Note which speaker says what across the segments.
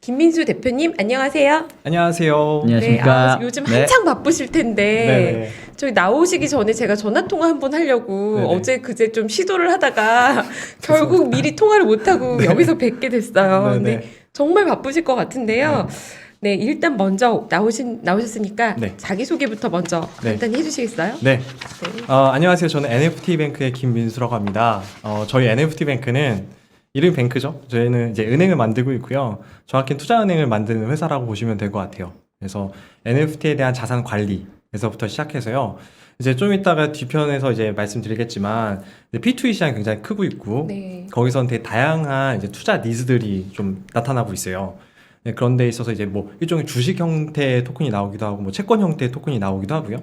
Speaker 1: 김민수 대표님, 안녕하세요.
Speaker 2: 안녕하세요.
Speaker 3: 안녕하십니까.
Speaker 1: 요즘
Speaker 2: 네.
Speaker 1: 한창 바쁘실 텐데,
Speaker 2: 네네.
Speaker 1: 저희 나오시기 전에 제가 전화통화 한번 하려고
Speaker 2: 네네.
Speaker 1: 어제 그제 좀 시도를 하다가 결국 미리 통화를 못하고 여기서 뵙게 됐어요.
Speaker 2: 네네.
Speaker 1: 근데 정말 바쁘실 것 같은데요. 네, 일단 먼저 나오셨으니까
Speaker 2: 네.
Speaker 1: 자기소개부터 먼저
Speaker 2: 네.
Speaker 1: 간단히 해주시겠어요?
Speaker 2: 네.
Speaker 1: 네.
Speaker 2: 안녕하세요. 저는 NFT뱅크의 김민수라고 합니다. 저희 NFT뱅크는 이름이 뱅크죠. 저희는 이제 은행을 만들고 있고요. 정확히 투자은행을 만드는 회사라고 보시면 될 것 같아요. 그래서 NFT에 대한 자산 관리에서부터 시작해서요. 이제 좀 이따가 뒤편에서 이제 말씀드리겠지만 P2E 시장이 굉장히 크고 있고
Speaker 1: 네.
Speaker 2: 거기서는 되게 다양한 이제 투자 니즈들이 좀 나타나고 있어요. 네, 그런 데 있어서 이제 뭐 일종의 주식 형태의 토큰이 나오기도 하고 뭐 채권 형태의 토큰이 나오기도 하고요.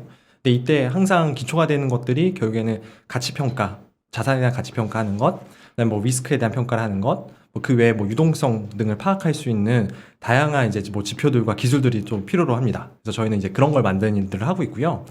Speaker 2: 근데 이때 항상 기초가 되는 것들이 결국에는 가치 평가, 자산에 대한 가치 평가하는 것, 그다음에 뭐 리스크에 대한 평가를 하는 것, 그 외에 뭐 유동성 등을 파악할 수 있는 다양한 이제 뭐 지표들과 기술들이 좀 필요로 합니다. 그래서 저희는 이제 그런 걸 만드는 일들을 하고 있고요.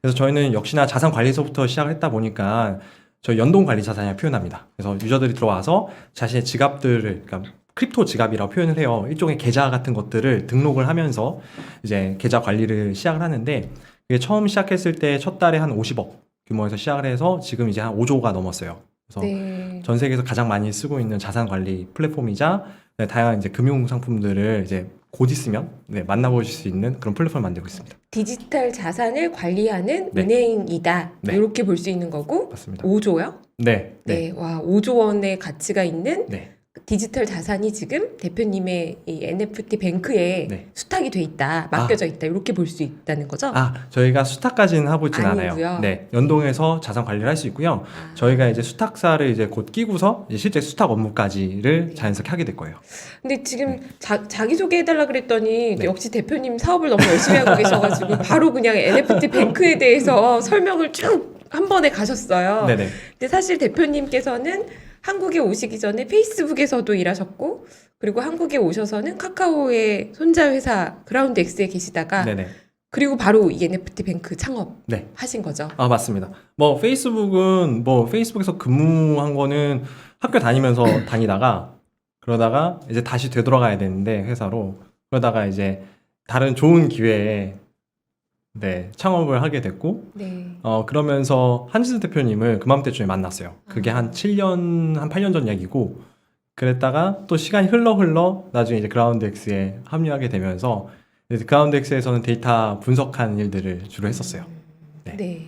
Speaker 2: 그래서 저희는 역시나 자산 관리에서부터 시작을 했다 보니까 저희 연동 관리 자산이라고 표현합니다. 그래서 유저들이 들어와서 자신의 지갑들을, 그러니까 크립토 지갑이라고 표현을 해요. 일종의 계좌 같은 것들을 등록을 하면서 이제 계좌 관리를 시작을 하는데, 이게 처음 시작했을 때 첫 달에 한 50억 규모에서 시작을 해서 지금 이제 한 5조가 넘었어요. 그래서
Speaker 1: 네.
Speaker 2: 전 세계에서 가장 많이 쓰고 있는 자산 관리 플랫폼이자 다양한 이제 금융 상품들을 이제 곧 있으면 만나보실 수 있는 그런 플랫폼을 만들고 있습니다.
Speaker 1: 디지털 자산을 관리하는
Speaker 2: 네.
Speaker 1: 은행이다.
Speaker 2: 네.
Speaker 1: 이렇게 볼 수 있는 거고,
Speaker 2: 맞습니다.
Speaker 1: 5조요?
Speaker 2: 네.
Speaker 1: 네, 와, 5조 원의 가치가 있는
Speaker 2: 네.
Speaker 1: 디지털 자산이 지금 대표님의 이 NFT 뱅크에
Speaker 2: 네.
Speaker 1: 수탁이 돼 있다, 맡겨져 있다, 이렇게 볼 수 있다는 거죠?
Speaker 2: 저희가 수탁까지는 하고 있진
Speaker 1: 아니고요.
Speaker 2: 않아요. 네. 연동해서 자산 관리를 할 수 있고요.
Speaker 1: 아,
Speaker 2: 저희가 이제 수탁사를 이제 곧 끼고서 이제 실제 수탁 업무까지를 자연스럽게 하게 될 거예요.
Speaker 1: 근데 지금 자기소개 해달라 그랬더니
Speaker 2: 네.
Speaker 1: 역시 대표님 사업을 너무 열심히 하고 계셔가지고 바로 그냥 NFT 뱅크에 대해서 설명을 쭉 한 번에 가셨어요.
Speaker 2: 네네.
Speaker 1: 근데 사실 대표님께서는 한국에 오시기 전에 페이스북에서도 일하셨고, 그리고 한국에 오셔서는 카카오의 손자 회사 그라운드 X에 계시다가,
Speaker 2: 네네.
Speaker 1: 그리고 바로 이 NFT 뱅크
Speaker 2: 네.
Speaker 1: 창업하신 거죠.
Speaker 2: 맞습니다. 뭐 페이스북은 뭐 페이스북에서 근무한 거는 학교 다니면서 다니다가 그러다가 이제 다시 되돌아가야 되는데 회사로, 그러다가 이제 다른 좋은 기회에 창업을 하게 됐고,
Speaker 1: 네.
Speaker 2: 그러면서 한진수 대표님을 그맘때쯤에 만났어요. 그게 한 8년 전 얘기고, 그랬다가 또 시간이 흘러 나중에 이제 그라운드엑스에 합류하게 되면서 이제 그라운드엑스에서는 데이터 분석하는 일들을 주로 했었어요. 네.
Speaker 1: 네.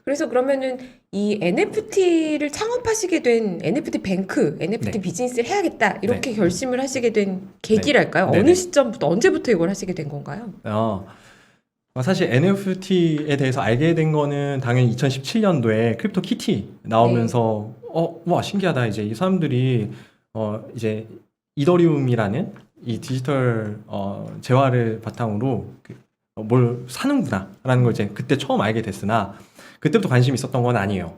Speaker 1: 그래서 그러면은 이 NFT를 창업하시게 된 NFT 뱅크, NFT
Speaker 2: 네.
Speaker 1: 비즈니스를 해야겠다, 이렇게 결심을 하시게 된 계기랄까요?
Speaker 2: 네네.
Speaker 1: 어느 시점부터, 언제부터 이걸 하시게 된 건가요?
Speaker 2: 사실 NFT에 대해서 알게 된 거는 당연히 2017년도에 크립토 키티 나오면서 와 신기하다, 이제 이 사람들이 이제 이더리움이라는 이 디지털 재화를 바탕으로 뭘 사는구나라는 걸 이제 그때 처음 알게 됐으나 그때부터 관심이 있었던 건 아니에요.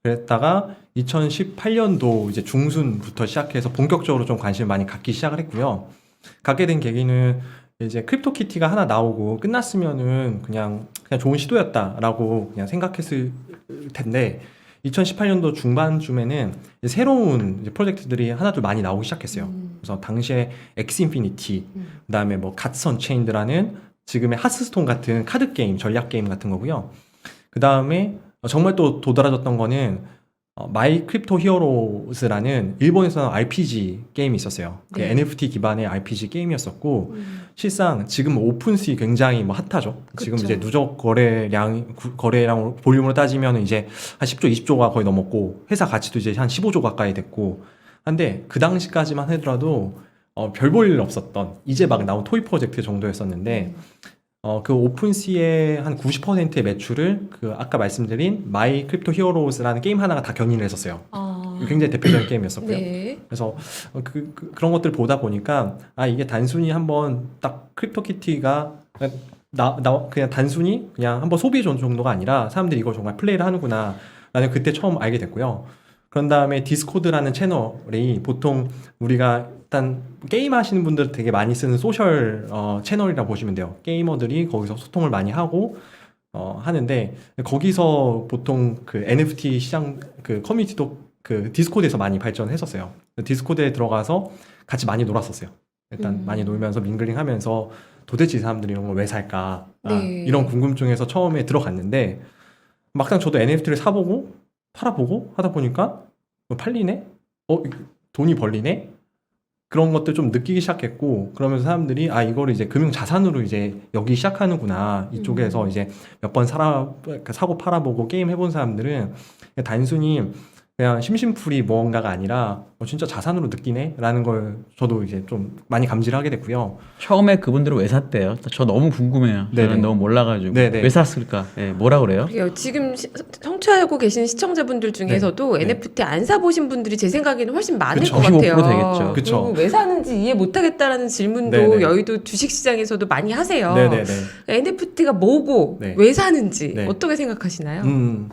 Speaker 2: 그랬다가 2018년도 이제 중순부터 시작해서 본격적으로 좀 관심을 많이 갖기 시작을 했고요. 갖게 된 계기는 이제 크립토키티가 하나 나오고 끝났으면은 그냥 좋은 시도였다라고 그냥 생각했을 텐데, 2018년도 중반쯤에는 이제 새로운 이제 프로젝트들이 하나둘 많이 나오기 시작했어요. 그래서 당시에 엑스인피니티, 그다음에 뭐 갓선 체인드라는 지금의 하스스톤 같은 카드 게임, 전략 게임 같은 거고요. 그다음에 정말 또 도드라졌던 거는 마이 크립토 히어로즈라는 일본에서는 RPG 게임이 있었어요. 그
Speaker 1: 네.
Speaker 2: NFT 기반의 RPG 게임이었었고, 실상 지금 오픈시 굉장히 뭐 핫하죠. 지금
Speaker 1: 그쵸.
Speaker 2: 이제 누적 거래량 볼륨으로 따지면 이제 한 10조, 20조가 거의 넘었고, 회사 가치도 이제 한 15조 가까이 됐고, 한데 그 당시까지만 하더라도 별 볼 일 없었던 이제 막 나온 토이 프로젝트 정도였었는데, 그 오픈시의 한 90%의 매출을 그 아까 말씀드린 마이 크립토 히어로즈라는 게임 하나가 다 견인을 했었어요. 굉장히 대표적인 게임이었었고요.
Speaker 1: 네.
Speaker 2: 그래서 그런 것들 보다 보니까 이게 단순히 한번 딱 크립토키티가 그냥 단순히 그냥 한번 소비해 준 정도가 아니라 사람들이 이걸 정말 플레이를 하는구나 라는 그때 처음 알게 됐고요. 그런 다음에 디스코드라는 채널이 보통 우리가 일단 게임 하시는 분들 되게 많이 쓰는 소셜 채널이라고 보시면 돼요. 게이머들이 거기서 소통을 많이 하고 하는데, 거기서 보통 그 NFT 시장 그 커뮤니티도 그 디스코드에서 많이 발전했었어요. 디스코드에 들어가서 같이 많이 놀았었어요. 일단 많이 놀면서 밍글링하면서 도대체 이 사람들이 이런 걸 왜 살까?
Speaker 1: 네.
Speaker 2: 이런 궁금증에서 처음에 들어갔는데 막상 저도 NFT를 사보고 팔아보고 하다 보니까 팔리네? 돈이 벌리네? 그런 것들 좀 느끼기 시작했고 그러면서 사람들이 이거를 이제 금융 자산으로 이제 여기 시작하는구나 이쪽에서 이제 몇 번 사고 팔아보고 게임 해본 사람들은 그냥 단순히 그냥 심심풀이 무언가가 아니라 진짜 자산으로 느끼네 라는 걸 저도 이제 좀 많이 감지를 하게 됐고요.
Speaker 3: 처음에 그분들은 왜 샀대요? 저 너무 궁금해요.
Speaker 2: 네네.
Speaker 3: 저는 너무 몰라가지고
Speaker 2: 네네.
Speaker 3: 왜 샀을까? 예, 뭐라 그래요?
Speaker 1: 그래요. 지금 청취하고 계신 시청자분들 중에서도
Speaker 2: 네.
Speaker 1: NFT 안 사보신 분들이 제 생각에는 훨씬 많을
Speaker 2: 그쵸.
Speaker 1: 것 같아요.
Speaker 3: 95% 되겠죠.
Speaker 2: 그쵸.
Speaker 1: 그리고 왜 사는지 이해 못하겠다라는 질문도
Speaker 2: 네네.
Speaker 1: 여의도 주식시장에서도 많이 하세요.
Speaker 2: 네네네.
Speaker 1: NFT가 뭐고
Speaker 2: 네.
Speaker 1: 왜 사는지
Speaker 2: 네.
Speaker 1: 어떻게 생각하시나요?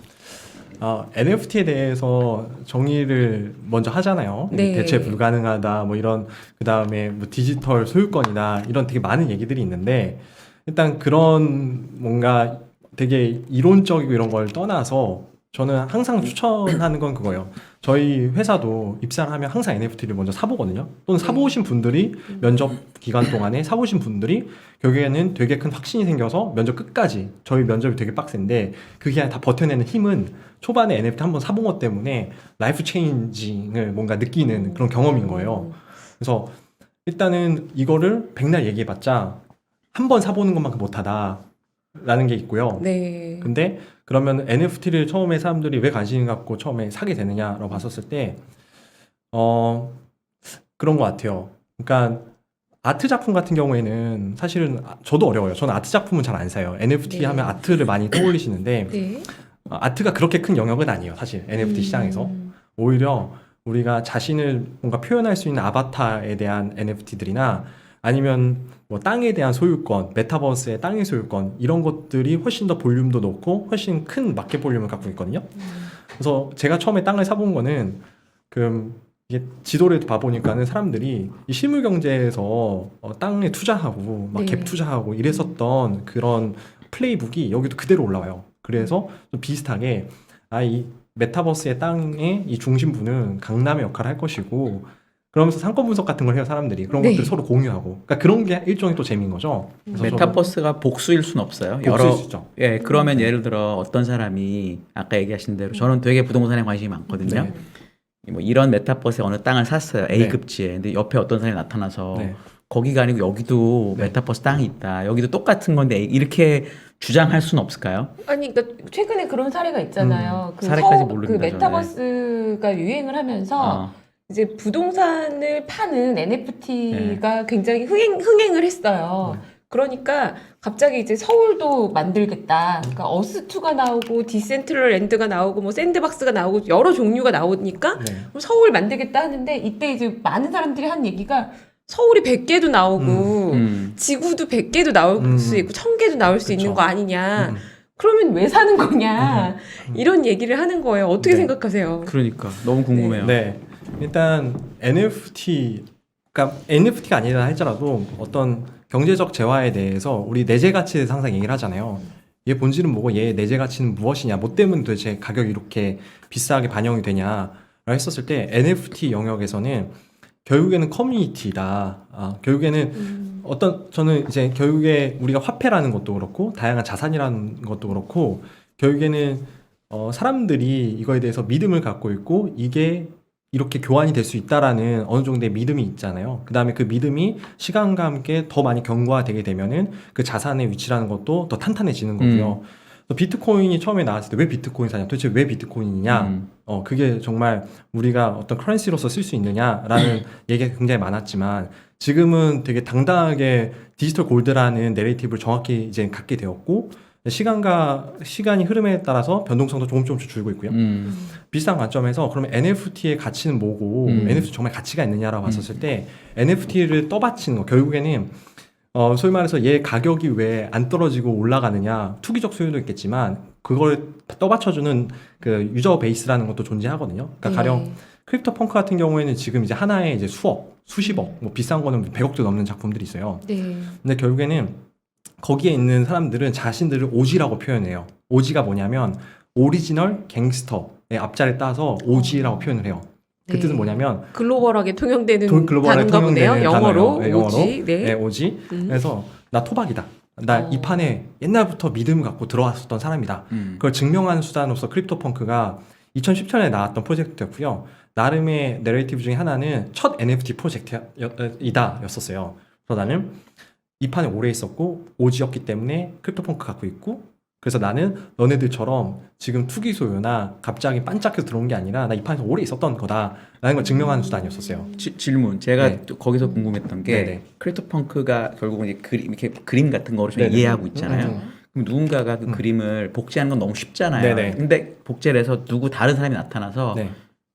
Speaker 2: NFT에 대해서 정의를 먼저 하잖아요.
Speaker 1: 네.
Speaker 2: 대체 불가능하다, 뭐 이런, 그 다음에 뭐 디지털 소유권이나 이런 되게 많은 얘기들이 있는데, 일단 그런 뭔가 되게 이론적이고 이런 걸 떠나서 저는 항상 추천하는 건 그거예요. 저희 회사도 입사를 하면 항상 NFT를 먼저 사보거든요. 또는 사보신 분들이 면접 기간 동안에 사보신 분들이 결국에는 되게 큰 확신이 생겨서 면접 끝까지 저희 면접이 되게 빡센데 그게 다 버텨내는 힘은 초반에 NFT 한번 사본 것 때문에 라이프 체인징을 뭔가 느끼는 그런 경험인 거예요. 그래서 일단은 이거를 백날 얘기해봤자 한 번 사보는 것만큼 못하다라는 게 있고요.
Speaker 1: 네.
Speaker 2: 근데 그러면 NFT를 처음에 사람들이 왜 관심 갖고 처음에 사게 되느냐라고 봤었을 때, 그런 것 같아요. 그러니까 아트 작품 같은 경우에는 사실은 저도 어려워요. 저는 아트 작품은 잘 안 사요. NFT
Speaker 1: 네.
Speaker 2: 하면 아트를 많이 떠올리시는데,
Speaker 1: 네.
Speaker 2: 아트가 그렇게 큰 영역은 아니에요. 사실 NFT 시장에서. 오히려 우리가 자신을 뭔가 표현할 수 있는 아바타에 대한 NFT들이나 아니면 뭐 땅에 대한 소유권, 메타버스의 땅의 소유권 이런 것들이 훨씬 더 볼륨도 높고 훨씬 큰 마켓 볼륨을 갖고 있거든요. 그래서 제가 처음에 땅을 사본 거는 이게 지도를 봐보니까는 사람들이 이 실물 경제에서 땅에 투자하고 막
Speaker 1: 네.
Speaker 2: 갭 투자하고 이랬었던 그런 플레이북이 여기도 그대로 올라와요. 그래서 좀 비슷하게 이 메타버스의 땅의 이 중심부는 강남의 역할을 할 것이고 그러면서 상권 분석 같은 걸 해요 사람들이. 그런
Speaker 1: 네.
Speaker 2: 것들을 서로 공유하고 그러니까 그런 게 일종의 또 재미인 거죠. 그래서
Speaker 3: 메타버스가 복수일 순 없어요.
Speaker 2: 복수일 수 있죠.
Speaker 3: 예, 그러면 예를 들어 어떤 사람이 아까 얘기하신 대로 저는 되게 부동산에 관심이 많거든요.
Speaker 2: 네.
Speaker 3: 뭐 이런 메타버스에 어느 땅을 샀어요.
Speaker 2: 네.
Speaker 3: A급지에. 근데 옆에 어떤 사람이 나타나서
Speaker 2: 네.
Speaker 3: 거기가 아니고 여기도
Speaker 2: 네.
Speaker 3: 메타버스 땅이 있다. 여기도 똑같은 건데 이렇게 주장할 수는 없을까요?
Speaker 1: 아니, 그러니까 최근에 그런 사례가 있잖아요.
Speaker 3: 사례까지 모릅니다,
Speaker 1: 그 메타버스가 유행을 하면서
Speaker 3: 어.
Speaker 1: 이제 부동산을 파는 NFT가 굉장히 흥행을 했어요. 그러니까 갑자기 이제 서울도 만들겠다. 그러니까 어스2가 나오고 디센트럴랜드가 나오고 뭐 샌드박스가 나오고 여러 종류가 나오니까
Speaker 2: 네.
Speaker 1: 그럼 서울 만들겠다 하는데 이때 이제 많은 사람들이 한 얘기가 서울이 100개도 나오고 지구도 100개도 나올 수 있고 1000개도 나올 수 있는
Speaker 2: 그쵸.
Speaker 1: 거 아니냐.
Speaker 2: 음.
Speaker 1: 그러면 왜 사는 거냐. 이런 얘기를 하는 거예요. 어떻게
Speaker 2: 네.
Speaker 1: 생각하세요?
Speaker 3: 그러니까 너무 궁금해요.
Speaker 2: 네. 일단 NFT, 그러니까 NFT가 아니라 할지라도 어떤 경제적 재화에 대해서 우리 내재 가치에 대해서 항상 얘기를 하잖아요. 얘 본질은 뭐고 얘 내재 가치는 무엇이냐, 뭐 때문에 도대체 가격이 이렇게 비싸게 반영이 되냐라고 했었을 때 NFT 영역에서는 결국에는 커뮤니티다. 결국에는 저는 이제 결국에 우리가 화폐라는 것도 그렇고 다양한 자산이라는 것도 그렇고 결국에는 사람들이 이거에 대해서 믿음을 갖고 있고 이게 이렇게 교환이 될 수 있다라는 어느 정도의 믿음이 있잖아요. 그 다음에 그 믿음이 시간과 함께 더 많이 견고화되게 되면은 그 자산의 위치라는 것도 더 탄탄해지는 거고요. 비트코인이 처음에 나왔을 때 왜 비트코인 사냐? 도대체 왜 비트코인이냐? 그게 정말 우리가 어떤 커런시로서 쓸 수 있느냐라는 얘기가 굉장히 많았지만 지금은 되게 당당하게 디지털 골드라는 내레이티브를 정확히 이제 갖게 되었고 시간이 흐름에 따라서 변동성도 조금씩 줄고 있고요. 비슷한 관점에서 그러면 NFT의 가치는 뭐고 NFT 정말 가치가 있느냐라고 봤었을 때 NFT를 떠받치는 거 결국에는 소위 말해서 얘 가격이 왜 안 떨어지고 올라가느냐 투기적 수요도 있겠지만 그걸 떠받쳐주는 그 유저 베이스라는 것도 존재하거든요. 그러니까 가령 크립토 펑크 같은 경우에는 지금 이제 하나에 이제 수억, 수십억, 뭐 비싼 거는 100억도 넘는 작품들이 있어요.
Speaker 1: 네.
Speaker 2: 근데 결국에는 거기에 있는 사람들은 자신들을 OG라고 표현해요. OG가 뭐냐면 오리지널 갱스터의 앞자리를 따서 OG라고 표현을 해요. 그
Speaker 1: 네.
Speaker 2: 뜻은 뭐냐면
Speaker 1: 글로벌하게 통용되는
Speaker 2: 글로벌하게
Speaker 1: 단어인가 보네요.
Speaker 2: 통용되는
Speaker 1: 영어로
Speaker 2: 단어예요. 영어로.
Speaker 1: 오지. 네.
Speaker 2: 네, 오지. 그래서 나 토박이다. 나 이 판에 옛날부터 믿음을 갖고 들어왔었던 사람이다. 그걸 증명하는 수단으로서 크립토펑크가 2017년에 나왔던 프로젝트였고요. 나름의 내러티브 중에 하나는 첫 NFT 프로젝트였었어요. 그래서 나는 이 판에 오래 있었고 오지였기 때문에 크립토펑크 갖고 있고, 그래서 나는 너네들처럼 지금 투기 소유나 갑자기 반짝해서 들어온 게 아니라 나 이 판에서 오래 있었던 거다라는 걸 증명하는 수단이었었어요.
Speaker 3: 질문. 제가
Speaker 2: 네.
Speaker 3: 또 거기서 궁금했던 게
Speaker 2: 네네.
Speaker 3: 크립토펑크가 결국은 이제 이렇게 그림 같은 거로 저희
Speaker 2: 네네.
Speaker 3: 이해하고 있잖아요.
Speaker 1: 음.
Speaker 3: 그럼 누군가가 그 그림을 복제하는 건 너무 쉽잖아요.
Speaker 2: 네네.
Speaker 3: 근데 복제를 해서 다른 사람이 나타나서
Speaker 2: 네.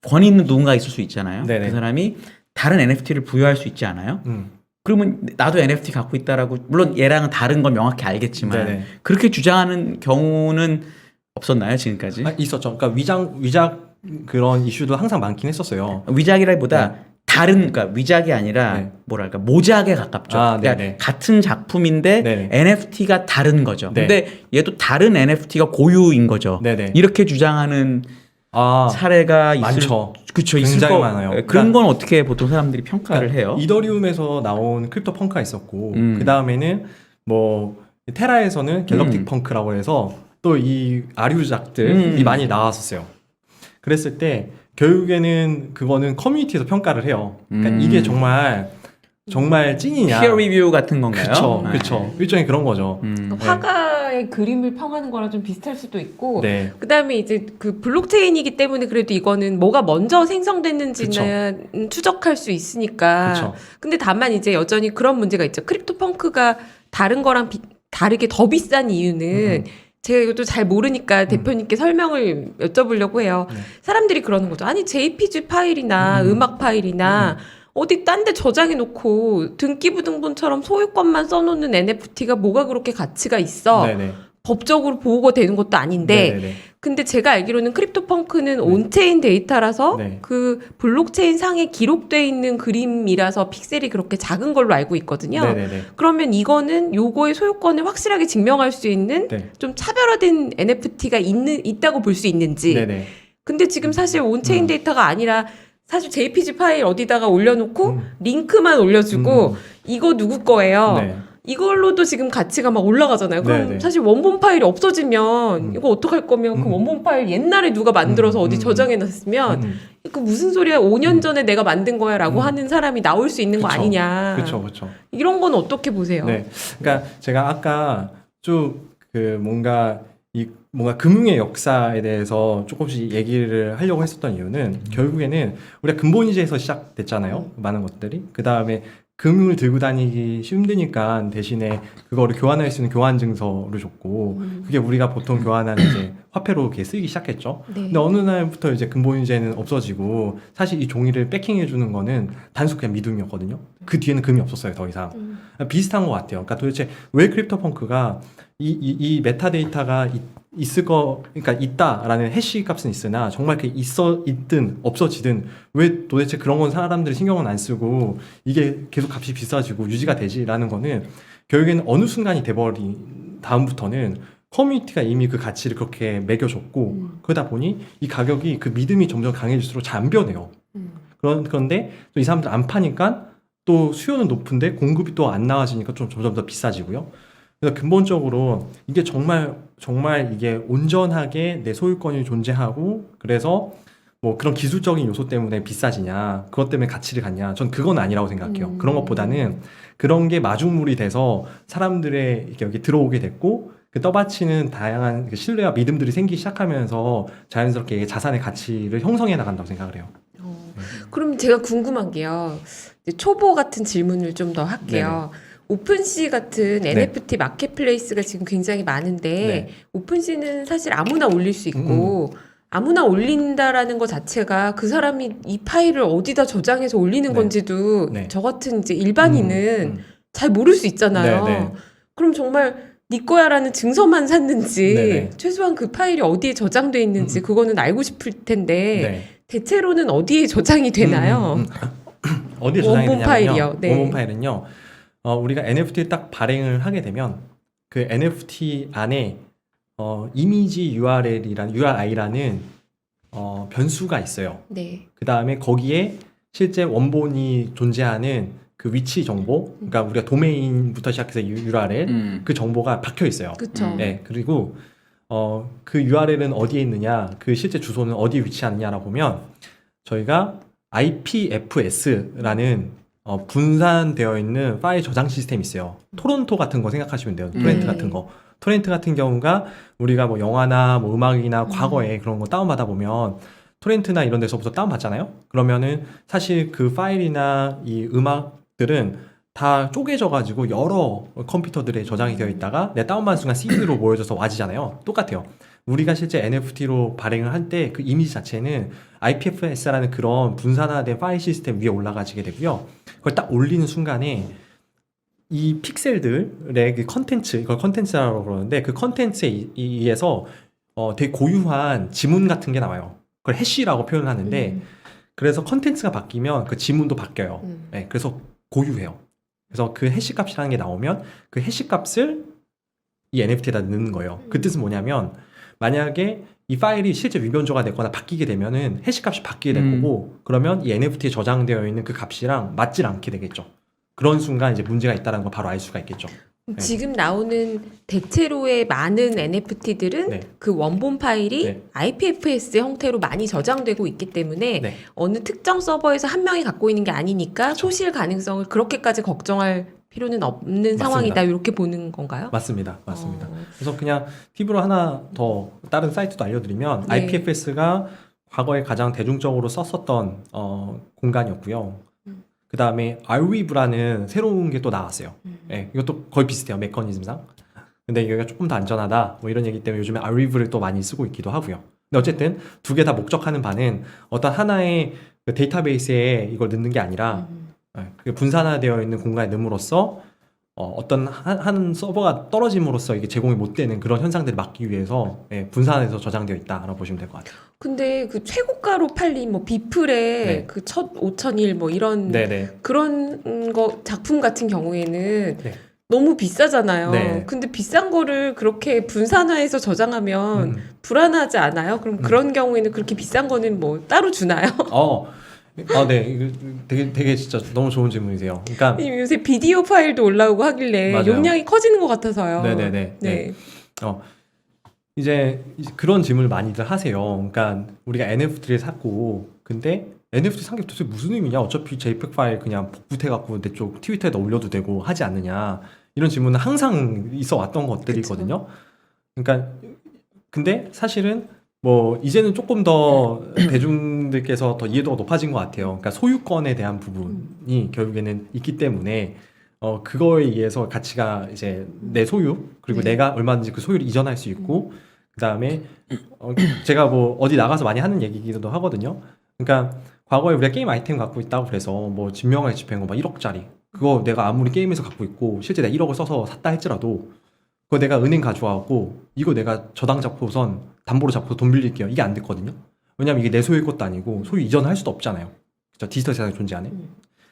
Speaker 3: 권위 있는 누군가 있을 수 있잖아요.
Speaker 2: 네네.
Speaker 3: 그 사람이 다른 NFT를 부여할 수 있지 않아요? 그러면 나도 NFT 갖고 있다라고, 물론 얘랑은 다른 건 명확히 알겠지만
Speaker 2: 네네.
Speaker 3: 그렇게 주장하는 경우는 없었나요 지금까지?
Speaker 2: 있었죠. 그러니까 위작 그런 이슈도 항상 많긴 했었어요.
Speaker 3: 위작이라기보다
Speaker 2: 네.
Speaker 3: 그러니까 위작이 아니라
Speaker 2: 네.
Speaker 3: 뭐랄까 모작에 가깝죠.
Speaker 2: 아,
Speaker 3: 그러니까
Speaker 2: 네네.
Speaker 3: 같은 작품인데
Speaker 2: 네네.
Speaker 3: NFT가 다른 거죠.
Speaker 2: 네.
Speaker 3: 근데 얘도 다른 NFT가 고유인 거죠.
Speaker 2: 네네.
Speaker 3: 이렇게 주장하는 사례가 있을
Speaker 2: 많죠.
Speaker 3: 그쵸, 있을
Speaker 2: 굉장히
Speaker 3: 거
Speaker 2: 많아요.
Speaker 3: 그런
Speaker 2: 그러니까
Speaker 3: 건 어떻게 보통 사람들이 평가를 해요?
Speaker 2: 이더리움에서 나온 크립토펑크가 있었고, 그 다음에는 뭐 테라에서는 갤럭틱 펑크라고 해서 또 이 아류작들이 많이 나왔었어요. 그랬을 때 결국에는 그거는 커뮤니티에서 평가를 해요. 그러니까 이게 정말 찐이냐?
Speaker 3: 피어 리뷰 같은 건가요?
Speaker 2: 그쵸,
Speaker 3: 네.
Speaker 2: 그쵸. 일종의 그런 거죠.
Speaker 1: 화가의 그림을 평하는 거랑 좀 비슷할 수도 있고,
Speaker 2: 네.
Speaker 1: 그다음에 이제 그 블록체인이기 때문에 그래도 이거는 뭐가 먼저 생성됐는지는 추적할 수 있으니까.
Speaker 2: 그쵸.
Speaker 1: 근데 다만 이제 여전히 그런 문제가 있죠. 크립토펑크가 다른 거랑 다르게 더 비싼 이유는 제가 이것도 잘 모르니까 대표님께 설명을 여쭤보려고 해요.
Speaker 2: 네.
Speaker 1: 사람들이 그러는 거죠. 아니 JPG 파일이나 음악 파일이나 어디 딴 데 저장해 놓고 등기부등본처럼 소유권만 써놓는 NFT가 뭐가 그렇게 가치가 있어.
Speaker 2: 네네.
Speaker 1: 법적으로 보호가 되는 것도 아닌데.
Speaker 2: 네네네.
Speaker 1: 근데 제가 알기로는 크립토펑크는 온체인 데이터라서
Speaker 2: 네.
Speaker 1: 그 블록체인 상에 기록돼 있는 그림이라서 픽셀이 그렇게 작은 걸로 알고 있거든요.
Speaker 2: 네네네.
Speaker 1: 그러면 이거는 요거의 소유권을 확실하게 증명할 수 있는
Speaker 2: 네.
Speaker 1: 좀 차별화된 NFT가 있다고 볼 수 있는지.
Speaker 2: 네네.
Speaker 1: 근데 지금 사실 온체인 데이터가 아니라 사실 JPG 파일 어디다가 올려놓고 링크만 올려주고 이거 누구 거예요.
Speaker 2: 네.
Speaker 1: 이걸로도 지금 가치가 막 올라가잖아요. 그럼
Speaker 2: 네네.
Speaker 1: 사실 원본 파일이 없어지면 이거 어떡할 거면 그 원본 파일 옛날에 누가 만들어서 어디 저장해놨으면 그 무슨 소리야 5년 전에 내가 만든 거야 라고 하는 사람이 나올 수 있는 거
Speaker 2: 그쵸.
Speaker 1: 아니냐.
Speaker 2: 그쵸, 그쵸.
Speaker 1: 이런 건 어떻게 보세요?
Speaker 2: 네. 그러니까 제가 아까 좀 그 뭔가 금융의 역사에 대해서 조금씩 얘기를 하려고 했었던 이유는 결국에는 우리가 근본이제에서 시작됐잖아요. 많은 것들이. 그 다음에 금융을 들고 다니기 힘드니까 대신에 그거를 교환할 수 있는 교환 증서를 줬고 그게 우리가 보통 교환하는 이제 화폐로 이렇게 쓰이기 시작했죠.
Speaker 1: 네.
Speaker 2: 근데 어느 날부터 이제 근본이제는 없어지고 사실 이 종이를 패킹해 주는 거는 단순 그냥 믿음이었거든요. 그 뒤에는 금이 없었어요, 더 이상. 비슷한 것 같아요. 그러니까 도대체 왜 크립토펑크가 이 메타데이터가 그러니까 있다라는 해시 값은 있으나 정말 그 있든 없어지든 왜 도대체 그런 건 사람들이 신경은 안 쓰고 이게 계속 값이 비싸지고 유지가 되지라는 거는 결국에는 어느 순간이 돼버린 다음부터는 커뮤니티가 이미 그 가치를 그렇게 매겨줬고 그러다 보니 이 가격이 그 믿음이 점점 강해질수록 잘 안 변해요. 그런데 또 이 사람들 안 파니까 또 수요는 높은데 공급이 또 안 나와지니까 좀 점점 더 비싸지고요. 그래서 근본적으로 이게 정말 이게 온전하게 내 소유권이 존재하고 그래서 뭐 그런 기술적인 요소 때문에 비싸지냐 그것 때문에 가치를 갖냐 전 그건 아니라고 생각해요. 그런 것보다는 그런 게 마중물이 돼서 사람들의 이렇게 여기 들어오게 됐고 그 떠받치는 다양한 신뢰와 믿음들이 생기기 시작하면서 자연스럽게 자산의 가치를 형성해 나간다고 생각을 해요.
Speaker 1: 그럼 제가 궁금한 게요. 이제 초보 같은 질문을 좀 더 할게요. 오픈시 같은
Speaker 2: 네.
Speaker 1: NFT 마켓플레이스가 지금 굉장히 많은데
Speaker 2: 네.
Speaker 1: 오픈시는 사실 아무나 올릴 수 있고 아무나 올린다라는 것 자체가 그 사람이 이 파일을 어디다 저장해서 올리는
Speaker 2: 네.
Speaker 1: 건지도
Speaker 2: 네.
Speaker 1: 저 같은 이제 일반인은 잘 모를 수 있잖아요.
Speaker 2: 네, 네.
Speaker 1: 그럼 정말 네 거야라는 증서만 샀는지
Speaker 2: 네, 네.
Speaker 1: 최소한 그 파일이 어디에 저장돼 있는지 그거는 알고 싶을 텐데
Speaker 2: 네.
Speaker 1: 대체로는 어디에 저장이 되나요?
Speaker 2: 어디에 저장이
Speaker 1: 원본
Speaker 2: 되냐면요.
Speaker 1: 파일이요. 네.
Speaker 2: 원본 파일은요. 우리가 NFT를 딱 발행을 하게 되면 그 NFT 안에 이미지 URI라는 변수가 있어요.
Speaker 1: 네.
Speaker 2: 그 다음에 거기에 실제 원본이 존재하는 그 위치 정보, 그러니까 우리가 도메인부터 시작해서 URL 그 정보가 박혀 있어요.
Speaker 1: 그쵸.
Speaker 2: 네, 그리고 그 URL은 어디에 있느냐, 그 실제 주소는 어디에 위치하느냐라고 보면 저희가 IPFS라는 분산되어 있는 파일 저장 시스템이 있어요. 토론토 같은 거 생각하시면 돼요. 토렌트 같은 거. 토렌트 같은 경우가 우리가 뭐 영화나 뭐 음악이나 과거에 그런 거 다운받아 보면 토렌트나 이런 데서부터 다운받잖아요. 그러면은 사실 그 파일이나 이 음악들은 다 쪼개져 가지고 여러 컴퓨터들에 저장이 되어 있다가 내 다운받은 순간 CD로 모여져서 와지잖아요. 똑같아요. 우리가 실제 NFT로 발행을 할 때 그 이미지 자체는 IPFS라는 그런 분산화된 파일 시스템 위에 올라가지게 되고요. 그걸 딱 올리는 순간에 이 픽셀들의 그 컨텐츠, 이걸 컨텐츠라고 그러는데 그 컨텐츠에 의해서 되게 고유한 지문 같은 게 나와요. 그걸 해시라고 표현을 하는데 그래서 컨텐츠가 바뀌면 그 지문도 바뀌어요. 네, 그래서 고유해요. 그래서 그 해시 값이라는 게 나오면 그 해시 값을 이 NFT에다 넣는 거예요. 그 뜻은 뭐냐면 만약에 이 파일이 실제 위변조가 되거나 바뀌게 되면은 해시 값이 바뀌게 될 거고 그러면 이 NFT에 저장되어 있는 그 값이랑 맞질 않게 되겠죠. 그런 순간 이제 문제가 있다는 걸 바로 알 수가 있겠죠. 네.
Speaker 1: 지금 나오는 대체로의 많은 NFT들은
Speaker 2: 네.
Speaker 1: 그 원본 파일이
Speaker 2: 네.
Speaker 1: IPFS 형태로 많이 저장되고 있기 때문에
Speaker 2: 네.
Speaker 1: 어느 특정 서버에서 한 명이 갖고 있는 게 아니니까 소실 가능성을 그렇게까지 걱정할 필요는 없는
Speaker 2: 맞습니다.
Speaker 1: 상황이다 이렇게 보는 건가요?
Speaker 2: 맞습니다. 그래서 그냥 팁으로 하나 더 다른 사이트도 알려드리면
Speaker 1: 네.
Speaker 2: IPFS가 과거에 가장 대중적으로 썼었던 공간이었고요. 그 다음에 Arweave라는 새로운 게 또 나왔어요. 네, 이것도 거의 비슷해요. 메커니즘상. 근데 여기가 조금 더 안전하다 뭐 이런 얘기 때문에 요즘에 Arweave를 또 많이 쓰고 있기도 하고요. 근데 어쨌든 두 개 다 목적하는 바는 어떤 하나의 그 데이터베이스에 이걸 넣는 게 아니라 그 분산화되어 있는 공간에 넣음으로써 어떤 한 서버가 떨어짐으로써 이게 제공이 못 되는 그런 현상들을 막기 위해서 분산해서 저장되어 있다라고 보시면 될 것 같아요.
Speaker 1: 근데 그 최고가로 팔린 뭐 비플의
Speaker 2: 네.
Speaker 1: 그 첫 5,000일 뭐 이런
Speaker 2: 네네.
Speaker 1: 그런 거 작품 같은 경우에는
Speaker 2: 네.
Speaker 1: 너무 비싸잖아요.
Speaker 2: 네.
Speaker 1: 근데 비싼 거를 그렇게 분산화해서 저장하면 불안하지 않아요? 그럼 그런 경우에는 그렇게 비싼 거는 뭐 따로 주나요?
Speaker 2: 네. 이거 되게 진짜 너무 좋은 질문이세요. 그러니까
Speaker 1: 요새 비디오 파일도 올라오고 하길래
Speaker 2: 맞아요.
Speaker 1: 용량이 커지는 것 같아서요.
Speaker 2: 네네네.
Speaker 1: 네.
Speaker 2: 이제 그런 질문을 많이들 하세요. 그러니까 우리가 NFT를 샀고 근데 NFT 산 게 도대체 무슨 의미냐? 어차피 JPEG 파일 그냥 복붙해갖고 내 쪽 트위터에다 올려도 되고 하지 않느냐? 이런 질문은 항상 있어 왔던 것들이거든요. 그러니까 근데 사실은 뭐 이제는 조금 더 대중들께서 더 이해도가 높아진 것 같아요. 그러니까 소유권에 대한 부분이 결국에는 있기 때문에 그거에 의해서 가치가 이제 내 소유 그리고
Speaker 1: 네.
Speaker 2: 내가 얼마든지 그 소유를 이전할 수 있고 그 다음에 제가 뭐 어디 나가서 많이 하는 얘기기도 하거든요. 그러니까 과거에 우리가 게임 아이템 갖고 있다고 그래서 뭐 증명할 집행거 막 1억짜리 그거 내가 아무리 게임에서 갖고 있고 실제 내가 1억을 써서 샀다 할지라도 그거 내가 은행 가져와갖고 이거 내가 저당 잡고선 담보로 잡고 돈 빌릴게요. 이게 안 됐거든요. 왜냐면 이게 내 소유의 것도 아니고 소유 이전할 수도 없잖아요. 그렇죠? 디지털 세상에 존재하는.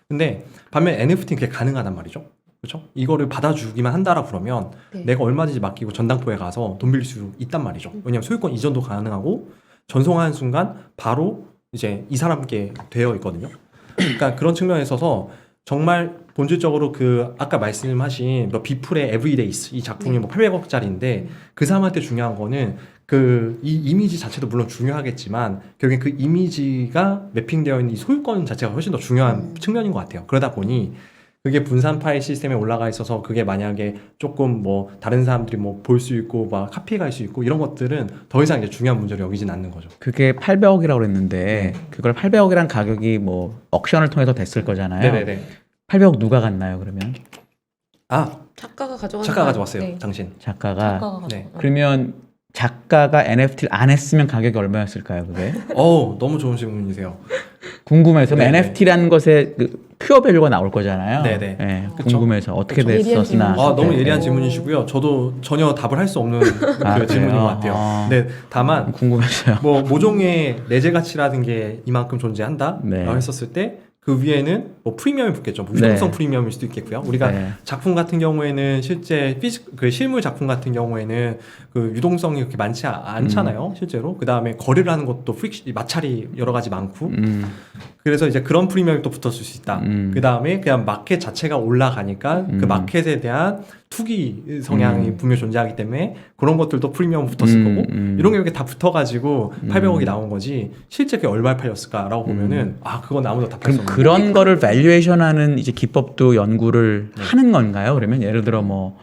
Speaker 2: 근데 반면 NFT는 그게 가능하단 말이죠. 그렇죠? 이거를 받아주기만 한다라 그러면
Speaker 1: 네.
Speaker 2: 내가 얼마든지 맡기고 전당포에 가서 돈 빌릴 수 있단 말이죠. 왜냐면 소유권 이전도 가능하고 전송하는 순간 바로 이제 이 사람께 되어 있거든요. 그러니까 그런 측면에 있어서 정말 본질적으로 그 아까 말씀하신 뭐 비플의 에브리데이스 이 작품이 뭐 800억짜리인데 그 사람한테 중요한 거는 그 이 이미지 자체도 물론 중요하겠지만 결국엔 그 이미지가 매핑되어 있는 이 소유권 자체가 훨씬 더 중요한 측면인 것 같아요. 그러다 보니 그게 분산 파일 시스템에 올라가 있어서 그게 만약에 조금 뭐 다른 사람들이 뭐 볼 수 있고 막 카피할 수 있고 이런 것들은 더 이상 이제 중요한 문제로 여기진 않는 거죠.
Speaker 3: 그게 800억이라고 그랬는데 그걸 800억이란 가격이 뭐 억션을 통해서 됐을 거잖아요.
Speaker 2: 네네네.
Speaker 3: 800억 누가 갔나요, 그러면?
Speaker 1: 작가가 가져간
Speaker 2: 작가가 가져왔어요.
Speaker 1: 네.
Speaker 2: 당신.
Speaker 3: 작가가.
Speaker 2: 네.
Speaker 3: 그러면 작가가 NFT를 안 했으면 가격이 얼마였을까요, 그게?
Speaker 2: 너무 좋은 질문이세요.
Speaker 3: 궁금해서
Speaker 2: 네네.
Speaker 3: NFT라는 것에 그 퓨어 밸류가 나올 거잖아요.
Speaker 2: 네네.
Speaker 3: 네,
Speaker 2: 그쵸.
Speaker 3: 궁금해서 어떻게
Speaker 1: 그쵸. 예리한
Speaker 3: 됐었나.
Speaker 1: 질문이시죠.
Speaker 2: 너무
Speaker 1: 네.
Speaker 2: 예리한 질문이시고요. 저도 전혀 답을 할 수 없는 그 질문인
Speaker 3: 그래요?
Speaker 2: 것 같아요. 네, 다만
Speaker 3: 궁금해서요.
Speaker 2: 뭐 모종의 내재 가치라는 게 이만큼 존재한다
Speaker 3: 네.
Speaker 2: 라고 했었을 때 그 위에는 뭐 프리미엄이 붙겠죠. 뭐 유동성
Speaker 3: 네.
Speaker 2: 프리미엄일 수도 있겠고요. 우리가
Speaker 3: 네.
Speaker 2: 작품 같은 경우에는 실제 그 실물 작품 같은 경우에는 그 유동성이 그렇게 많지 않잖아요. 실제로. 그 다음에 거래를 하는 것도 마찰이 여러 가지 많고. 그래서 이제 그런 프리미엄이 또 붙었을 수 있다. 그 다음에 그냥 마켓 자체가 올라가니까 그 마켓에 대한 투기 성향이 분명히 존재하기 때문에 그런 것들도 프리미엄 붙었을 거고 이런 게 이렇게 다 붙어가지고 800억이 나온 거지 실제 그게 얼마에 팔렸을까라고 보면은 아 그건 아무도 다 팔 수
Speaker 3: 그럼
Speaker 2: 없는
Speaker 3: 그런 거를 밸류에이션하는 이제 기법도 연구를
Speaker 2: 네.
Speaker 3: 하는 건가요? 그러면 예를 들어 뭐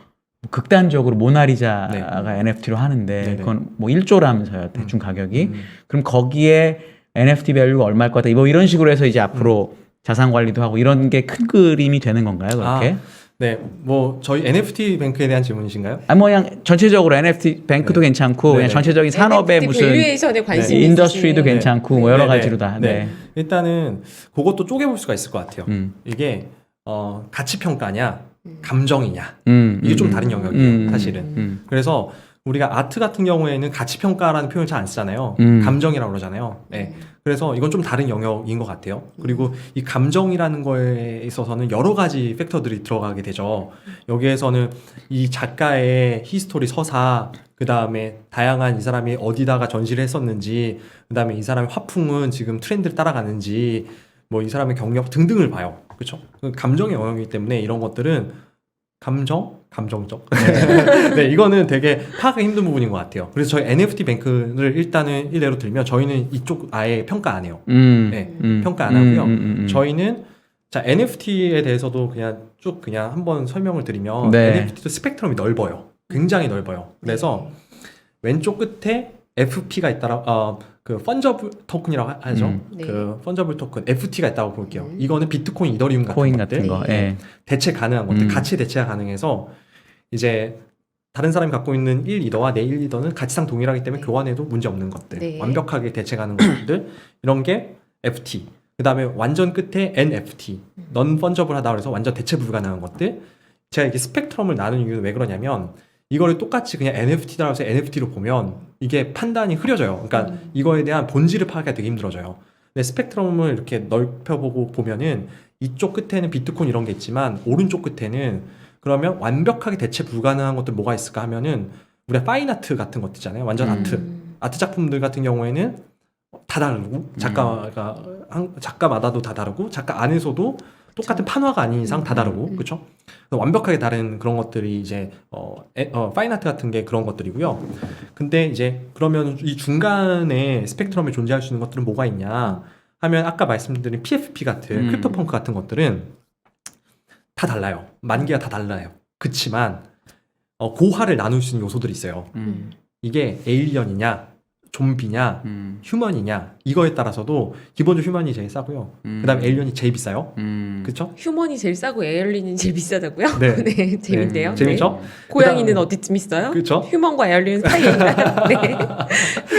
Speaker 3: 극단적으로 모나리자가 NFT로 하는데
Speaker 2: 네네.
Speaker 3: 그건 뭐 1조라면서요 대충 가격이 그럼 거기에 NFT 밸류가 얼마일 것 같다 뭐 이런 식으로 해서 이제 앞으로 자산 관리도 하고 이런 게 큰 그림이 되는 건가요? 그렇게?
Speaker 2: 네, 뭐 저희 NFT 뱅크에 대한 질문이신가요?
Speaker 3: 아니 뭐 그냥 전체적으로 NFT 뱅크도
Speaker 2: 네.
Speaker 3: 괜찮고
Speaker 2: 네네.
Speaker 3: 그냥 전체적인 산업의
Speaker 1: NFT
Speaker 3: 무슨
Speaker 1: 밸류에이션에 관심이
Speaker 3: 인더스트리도
Speaker 1: 있으신-
Speaker 3: 괜찮고 뭐 여러
Speaker 2: 네네.
Speaker 3: 가지로 다.
Speaker 2: 네. 일단은 그것도 쪼개볼 수가 있을 것 같아요. 이게 가치 평가냐, 감정이냐 이게 좀 다른 영역이에요, 사실은. 그래서 우리가 아트 같은 경우에는 가치 평가라는 표현을 잘 안 쓰잖아요. 감정이라고 그러잖아요. 네. 그래서 이건 좀 다른 영역인 것 같아요. 그리고 이 감정이라는 거에 있어서는 여러 가지 팩터들이 들어가게 되죠. 여기에서는 이 작가의 히스토리 서사, 그 다음에 다양한 이 사람이 어디다가 전시를 했었는지, 그 다음에 이 사람의 화풍은 지금 트렌드를 따라가는지, 뭐 이 사람의 경력 등등을 봐요. 그렇죠? 감정의 영역이기 때문에 이런 것들은 감정적. 네, 이거는 되게 파악하기 힘든 부분인 것 같아요. 그래서 저희 NFT 뱅크를 일단은 일례로 들면 저희는 이쪽 아예 평가 안 해요. 네, 평가 안 하고요. 저희는 자 NFT에 대해서도 그냥 쭉 그냥 한번 설명을 드리면
Speaker 3: 네.
Speaker 2: NFT도 스펙트럼이 넓어요. 굉장히 넓어요. 그래서 왼쪽 끝에 FP가 있다라 그 펀저블 토큰이라고 하죠.
Speaker 1: 네.
Speaker 2: 그 펀저블 토큰 FT가 있다고 볼게요. 이거는 비트코인, 이더리움 같은
Speaker 3: 코인
Speaker 2: 것들.
Speaker 3: 같은 거. 예.
Speaker 2: 대체 가능한 것들, 가치 대체가 가능해서 이제 다른 사람이 갖고 있는 1이더와 내 1이더는 가치상 동일하기 때문에 교환해도 문제 없는 것들,
Speaker 1: 네.
Speaker 2: 완벽하게 대체 가는 것들, 이런 게 FT. 그 다음에 완전 끝에 NFT, 넌 펀저블하다 그래서 완전 대체 불가능한 것들. 제가 이렇게 스펙트럼을 나눈 이유는 왜 그러냐면 이거를 똑같이 그냥 NFT라고 해서 NFT로 보면 이게 판단이 흐려져요. 그러니까 이거에 대한 본질을 파악하기가 되게 힘들어져요. 근데 스펙트럼을 이렇게 넓혀보고 보면은 이쪽 끝에는 비트코인 이런 게 있지만 오른쪽 끝에는 그러면 완벽하게 대체 불가능한 것들 뭐가 있을까 하면은 우리가 파인 아트 같은 것들 있잖아요. 완전 아트 작품들 같은 경우에는 다 다르고 작가마다도 다 다르고 작가 안에서도 똑같은 판화가 아닌 이상 다 다르고 그렇죠? 완벽하게 다른 그런 것들이 이제 파인 아트 같은 게 그런 것들이고요. 근데 이제 그러면 이 중간에 스펙트럼에 존재할 수 있는 것들은 뭐가 있냐 하면 아까 말씀드린 PFP 같은 크립토펑크 같은 것들은 다 달라요. 만기가 다 달라요. 그치만 고화를 나눌 수 있는 요소들이 있어요. 이게 에일리언이냐 좀비냐 휴먼이냐 이거에 따라서도 기본적으로 휴먼이 제일 싸고요. 그 다음에 에일리언이 제일 비싸요. 그쵸?
Speaker 1: 휴먼이 제일 싸고 에얼린은 제일 비싸다고요?
Speaker 2: 네.
Speaker 1: 네, 재밌네요.
Speaker 2: 네. 재밌죠?
Speaker 1: 네. 고양이는
Speaker 2: 그다음-
Speaker 1: 어디쯤 있어요?
Speaker 2: 그쵸?
Speaker 1: 휴먼과 에얼린 사이인가요? 네.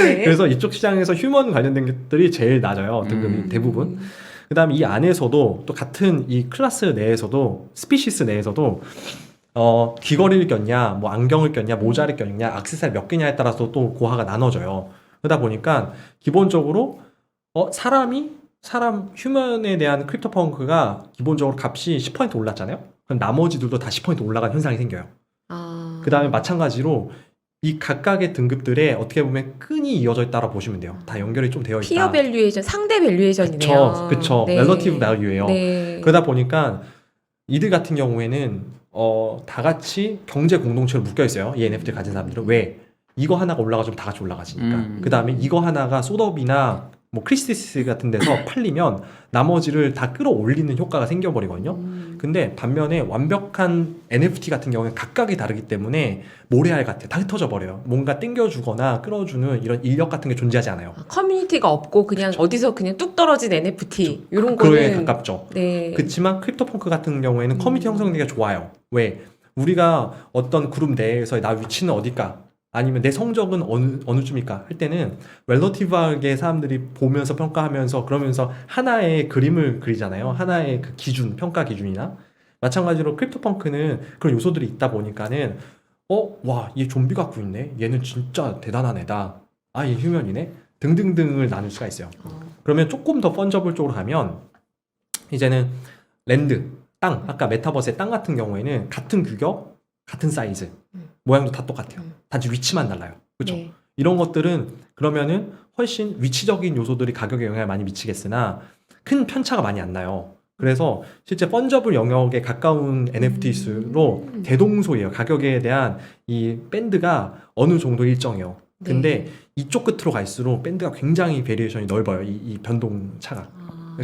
Speaker 1: 네.
Speaker 2: 그래서 이쪽 시장에서 휴먼 관련된 것들이 제일 낮아요. 등급이 대부분. 그 다음에 이 안에서도 또 같은 이 클래스 내에서도 스피시스 내에서도 귀걸이를 꼈냐, 뭐 안경을 꼈냐, 모자를 꼈냐, 액세서리 몇 개냐에 따라서 또 고화가 나눠져요. 그러다 보니까 기본적으로 사람 휴먼에 대한 크립토펑크가 기본적으로 값이 10% 올랐잖아요. 그럼 나머지들도 다 10% 올라간 현상이 생겨요. 그 다음에 마찬가지로 이 각각의 등급들에 어떻게 보면 끈이 이어져 있다고 보시면 돼요. 다 연결이 좀 되어 있다.
Speaker 1: 피어 밸류에이션, 상대 밸류에이션이네요.
Speaker 2: 그쵸.
Speaker 1: 네.
Speaker 2: relative value예요.
Speaker 1: 네.
Speaker 2: 그러다 보니까 이들 같은 경우에는 다 같이 경제 공동체로 묶여 있어요. 이 NFT 가진 사람들은 왜? 이거 하나가 올라가면 다 같이 올라가지니까. 그 다음에 이거 하나가 소더비나 뭐 크리스티스 같은 데서 팔리면 나머지를 다 끌어올리는 효과가 생겨버리거든요. 근데 반면에 완벽한 NFT 같은 경우는 각각이 다르기 때문에 모래알 같아. 다 흩어져 버려요. 뭔가 땡겨주거나 끌어주는 이런 인력 같은 게 존재하지 않아요.
Speaker 1: 커뮤니티가 없고 그냥 어디서 그냥 뚝 떨어진 NFT 이런
Speaker 2: 그거에
Speaker 1: 거는
Speaker 2: 가깝죠.
Speaker 1: 네.
Speaker 2: 그렇지만 크립토펑크 같은 경우에는 커뮤니티 형성되기가 좋아요. 왜? 우리가 어떤 그룹 내에서 나 위치는 어딜까? 아니면 내 성적은 어느쯤일까 할 때는 relative하게 사람들이 보면서 평가하면서 그러면서 하나의 그림을 그리잖아요. 하나의 그 기준, 평가 기준이나 마찬가지로 크립토펑크는 그런 요소들이 있다 보니까는 와, 얘 좀비 갖고 있네. 얘는 진짜 대단한 애다. 아, 얘 휴먼이네. 등등등을 나눌 수가 있어요. 그러면 조금 더 펀저블 쪽으로 가면 이제는 랜드, 땅, 아까 메타버스의 땅 같은 경우에는 같은 규격, 같은 사이즈, 모양도 다 똑같아요. 단지 위치만 달라요. 그렇죠?
Speaker 1: 네.
Speaker 2: 이런 것들은 그러면은 훨씬 위치적인 요소들이 가격에 영향을 많이 미치겠으나 큰 편차가 많이 안 나요. 그래서 실제 펀저블 영역에 가까운 NFT수로 대동소이에요. 가격에 대한 이 밴드가 어느 정도 일정해요. 근데 이쪽 끝으로 갈수록 밴드가 굉장히 베리에이션이 넓어요. 이 변동차가.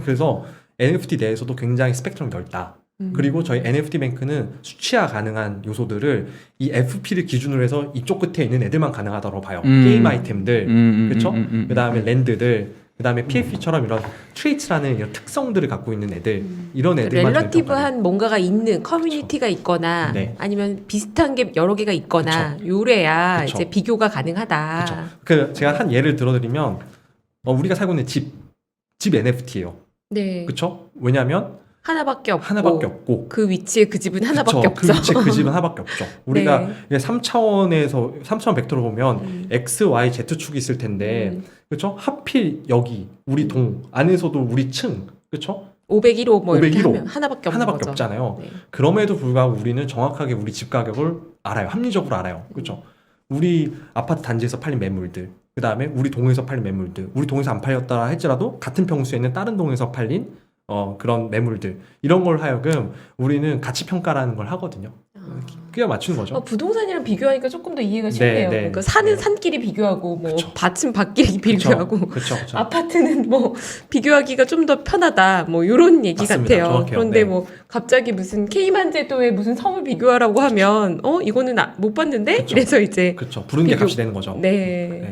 Speaker 2: 그래서 NFT 내에서도 굉장히 스펙트럼이 넓다. 그리고 저희 NFT 뱅크는 수치화 가능한 요소들을 이 FP를 기준으로 해서 이쪽 끝에 있는 애들만 가능하다고 봐요. 게임 아이템들, 그렇죠? 그 다음에 랜드들, 그 다음에 PFP처럼 이런 트레이트라는 이런 특성들을 갖고 있는 애들, 이런 애들만
Speaker 1: 렐러티브한 뭔가가 있는 커뮤니티가 있거나
Speaker 2: 네.
Speaker 1: 아니면 비슷한 게 여러 개가 있거나 요래야
Speaker 2: 그쵸.
Speaker 1: 이제 비교가 가능하다.
Speaker 2: 그렇죠. 그 제가 한 예를 들어드리면 우리가 살고 있는 집 NFT예요.
Speaker 1: 네.
Speaker 2: 그렇죠? 왜냐하면
Speaker 1: 하나밖에
Speaker 2: 없고
Speaker 1: 그 위치에 그 집은 하나밖에
Speaker 2: 그쵸.
Speaker 1: 없죠.
Speaker 2: 그 위치에 그 집은 하나밖에 없죠. 우리가
Speaker 1: 네.
Speaker 2: 3차원 벡터로 보면 X, Y, Z축이 있을 텐데 그렇죠? 하필 여기 우리 동 안에서도 우리 층 그렇죠?
Speaker 1: 501호 뭐 이렇게
Speaker 2: 501호.
Speaker 1: 하면 하나밖에 없는
Speaker 2: 하나밖에
Speaker 1: 거죠.
Speaker 2: 없잖아요.
Speaker 1: 네.
Speaker 2: 그럼에도 불구하고 우리는 정확하게 우리 집 가격을 알아요. 합리적으로 알아요. 그렇죠? 우리 아파트 단지에서 팔린 매물들, 그 다음에 우리 동에서 팔린 매물들, 우리 동에서 안 팔렸다 할지라도 같은 평수에 있는 다른 동에서 팔린 그런 매물들 이런 걸 하여금 우리는 가치 평가라는 걸 하거든요. 끼워 맞추는 거죠.
Speaker 1: 부동산이랑 비교하니까 조금 더 이해가 쉽네요.
Speaker 2: 네.
Speaker 1: 그러니까 산은
Speaker 2: 네.
Speaker 1: 산끼리 비교하고 뭐
Speaker 2: 그쵸.
Speaker 1: 밭은 밭끼리 비교하고
Speaker 2: 그렇죠.
Speaker 1: 아파트는 뭐 비교하기가 좀 더 편하다 뭐 이런 얘기
Speaker 2: 맞습니다.
Speaker 1: 같아요.
Speaker 2: 정확해요.
Speaker 1: 그런데
Speaker 2: 네.
Speaker 1: 뭐 갑자기 무슨 K만 제도에 무슨 섬을 비교하라고 하면 이거는 못 봤는데
Speaker 2: 그쵸.
Speaker 1: 그래서 이제
Speaker 2: 그렇죠. 부른 게
Speaker 1: 비교-
Speaker 2: 값이 되는 거죠.
Speaker 1: 네.